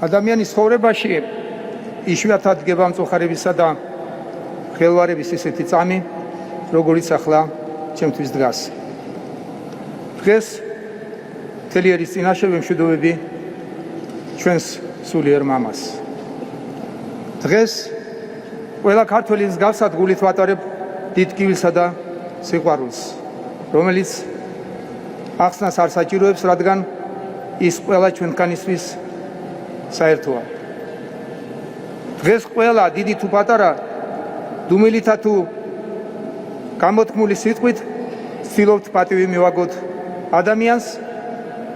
ადამიანის ცხოვრებაში იშვიათად დგება მწუხარებისა და ხელვარების ისეთი წამი, როგორიც ახლა ჩემთვის დგას. დღეს მთელი ერის წინაშე ვემშვიდობები ჩვენს სულიერ მამას. დღეს ყველა ქართველის მსგავსად გულით ვატარებ დიდ ტკივილსა და სიყვარულს, რომელიც ახსნას არ საჭიროებს, რადგან ის ყველა ჩვენთანისთვის საერთოა. დღეს ყველა დიდი თუ პატარა, დუმილითა თუ გამოთქმული სიტყვით ვცდილობთ პატივი მივაგოთ ადამიანს,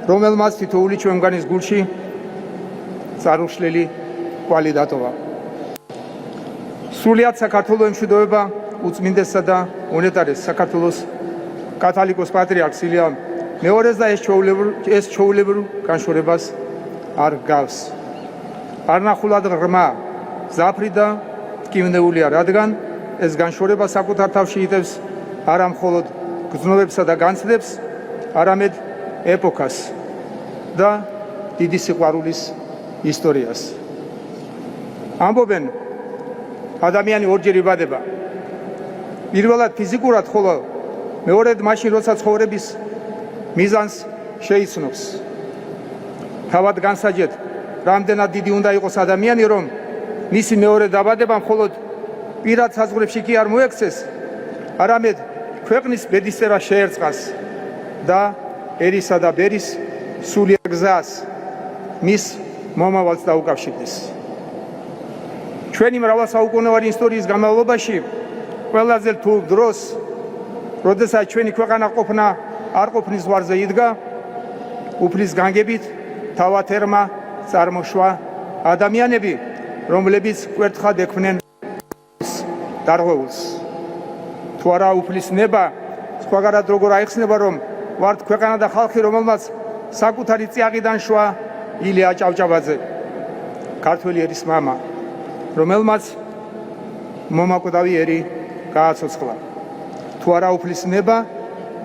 რომელმაც თითოეული ჩვენგანის გულში წარუშლილი კვალი დატოვა. სრულიად საქართველო ემშვიდობება უწმინდესსა და უნეტარეს საქართველოს კათოლიკოს პატრიარქს ილია მეორეს და ეს ჩვეულებრივ განშორებას არ გავს. არნახულად ღრმა, მზაფრი და ტკივნეულია, რადგან ეს განშორება საკუთარ თავში იტევს არა მხოლოდ გრძნობებსა და განცდებს, არამედ ეპოქას და დიდი სიყვარულის ისტორიას. ამბობენ, ადამიანი ორჯერ იბადება. პირველად ფიზიკურად, ხოლო მეორედ მაშინ, როცა ცხოვრების მიზანს შეიცნობს. თავად განსაჯეთ, რამდენად დიდი უნდა იყოს ადამიანი, რომ მისი მეორე დაბადება მხოლოდ პირად საზღვრებში კი არ მოექცეს, არამედ ქვეყნის ბედისწერა შეერწყას და ერისა და ბერის სულიერ გზას მის მომავალს დაუკავშირდეს. ჩვენი მრავალსაუკუნოვანი ისტორიის განმავლობაში ყველაზე რთულ დროს, როდესაც ჩვენი ქვეყანა ყოფნა არ ყოფნის ზღვარზე იდგა, უფლის განგებით თავათერმა წარმოშვა ადამიანები, რომლებიც კვერთხად ექმნენ დარღვეულს. თუ არა უფლის ნება, სხვაგანად როგორ აიხსნება, რომ ვართ ქვეყანა და ხალხი, რომელმაც საკუთარი წიაღიდან შვა ილია ჭავჭავაძე, ქართველი ერის მამა, რომელმაც მომაკვდავი ერი გააცოცხლა. თუ არა უფლის ნება,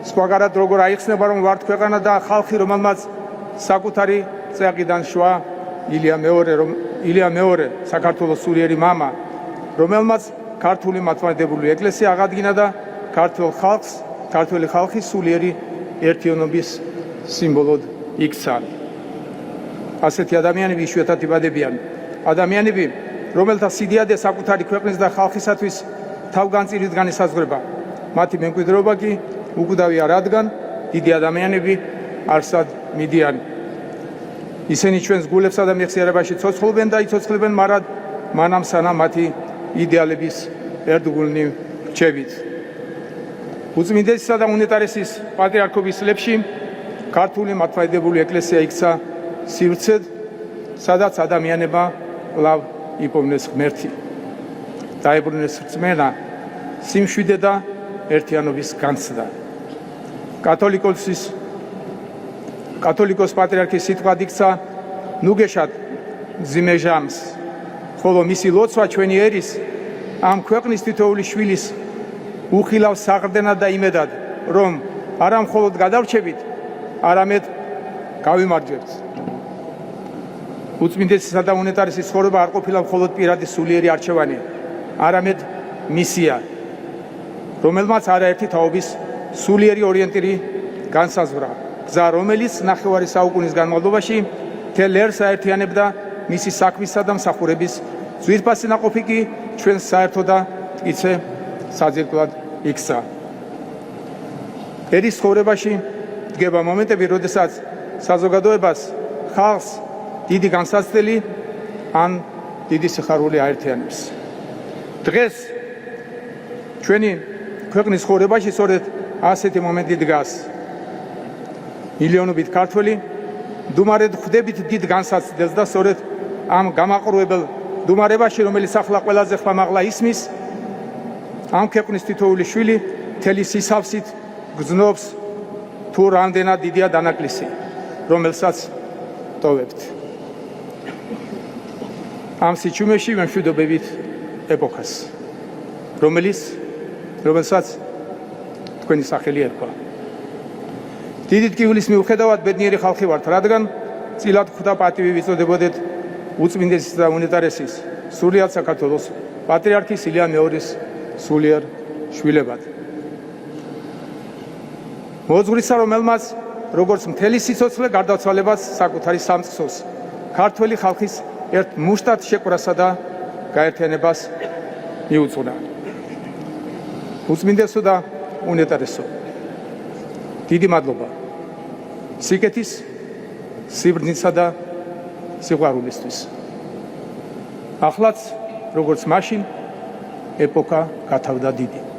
სხვაგანად როგორ აიხსნება, რომ ვართ ქვეყანა და ხალხი, რომელმაც საკუთარი წიაღიდან შვა ილია მეორე, საქართველოს სულიერი მამა, რომელმაც ქართული მართლმადიდებლური ეკლესია აღადგინა და ქართველი ხალხის სულიერი ერთიანობის სიმბოლოდ იქცა. ასეთი ადამიანები იშვიათად იბადებიან. ადამიანები, რომელთა სიდიადე საკუთარი ქვეყნის და ხალხისათვის თავგანწირით განისაზღვრება. მათი მემკვიდრეობა კი უკვდავია, რადგან დიდი ადამიანები არსად მიდიან. ისინი ჩვენს გულებსა და მეხსიერებაში ცოცხლობენ და იცოცხლებენ მარად, მანამ სანამ მათი იდეალების ერთგულნი რჩებით. უწმინდესისა და უნეტარესის პატრიარქობის წლებში ქართული მართლმადიდებლური ეკლესია იქცა სივრცედ, სადაც ადამიანება კვლავ იპოვნეს ღმერთი. დაებრუნეს რწმენა, სიმშვიდე და ერთიანობის განცდა. კათოლიკოს პატრიარქის სიტყვა იქცა ნუგეშად მძიმე ჟამს, ხოლო მისი ლოცვა ჩვენი ერის ამ ქვეყნის თითოეული შვილის უხილავს საყრდენად და იმედად, რომ არა მხოლოდ გადავრჩებით, არამედ გავიმარჯვებთ. უწმინდესისა და უნეტარესის ცხოვრება არ ყოფილა მხოლოდ პირადი სულიერი არჩევანი, არამედ მისია, რომელმაც არაერთი თაობის სულიერი ორიენტირი განსაზღვრა. გზა, რომელიც ნახევარი საუკუნის განმავლობაში მთელ ერს აერთიანებდა მისი საქმისა და მსახურების ძვირფასი ნაყოფი კი ჩვენს საერთო და მტკიცე საძირკვლად იქცა. ერის ცხოვრებაში დგება მომენტები, როდესაც საზოგადოებას, ხალხს დიდი განსაცდელი ან დიდი სიხარული აერთიანებს. დღეს ჩვენი ქვეყნის ცხოვრებაში სწორედ ასეთი მომენტი დგას. მილიონობით ქართველი დუმარედ ხვდებით დიდ განსაცდელს და სწორედ ამ გამაყრუებელ დუმარებაში, რომელიც ახლა ყველაზე ხმამაღლა ისმის, ამ ქვეყნის თითოეული შვილი მთელი სისავსით გრძნობს თუ რამდენად დიდია დანაკლისი, რომელსაც ტოვებთ. ამ სიჩუმეში ვემშვიდობებით ეპოქას, რომელსაც თქვენი სახელი ერქვა. დიდი ტკივილის მიუხედავად ბედნიერი ხალხი ვართ, რადგან წილად ხვდა პატივი ვიწოდებოდეთ უწმინდესის და უნეტარესის სრულიად საქართველოს პატრიარქის ილია მეორის სულიერ შვილებად. მოძღვრისა, რომელმაც როგორც მთელი სიცოცხლე გარდაცვალებას საკუთარი სამწყსოს ქართველი ხალხის ერთ მუშტად შეკვრასა და გაერთიანებას მიუძღვნა. უწმინდესო და უნეტარესო, დიდი მადლობა სიკეთის, სიბრძნისა და სიყვარულისთვის. ახლაც როგორც მაშინ ეპოქა გათავდა დიდი.